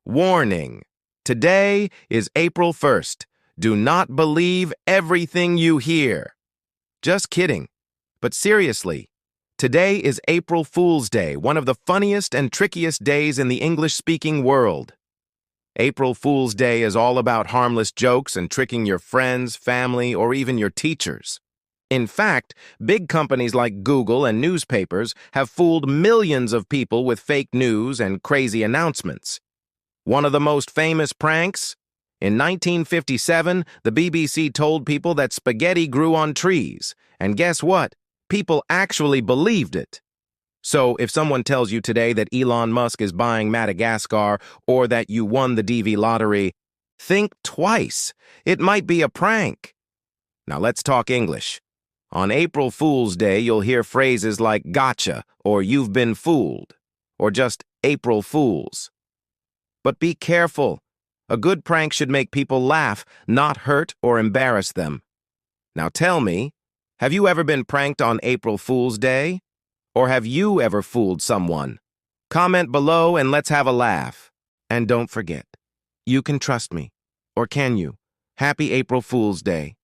Warning! Today is April 1st. Do not believe everything you hear. Just kidding. But seriously, today is April Fool's Day, one of the funniest and trickiest days in the English-speaking world. April Fool's Day is all about harmless jokes and tricking your friends, family, or even your teachers. In fact, big companies like Google and newspapers have fooled millions of people with fake news and crazy announcements. One of the most famous pranks? In 1957, the BBC told people that spaghetti grew on trees. And guess what? People actually believed it. So if someone tells you today that Elon Musk is buying Madagascar or that you won the DV lottery, think twice. It might be a prank. Now let's talk English. On April Fool's Day, you'll hear phrases like gotcha or you've been fooled or just April Fools. But be careful. A good prank should make people laugh, not hurt or embarrass them. Now tell me, have you ever been pranked on April Fool's Day? Or have you ever fooled someone? Comment below and let's have a laugh. And don't forget, you can trust me. Or can you? Happy April Fool's Day.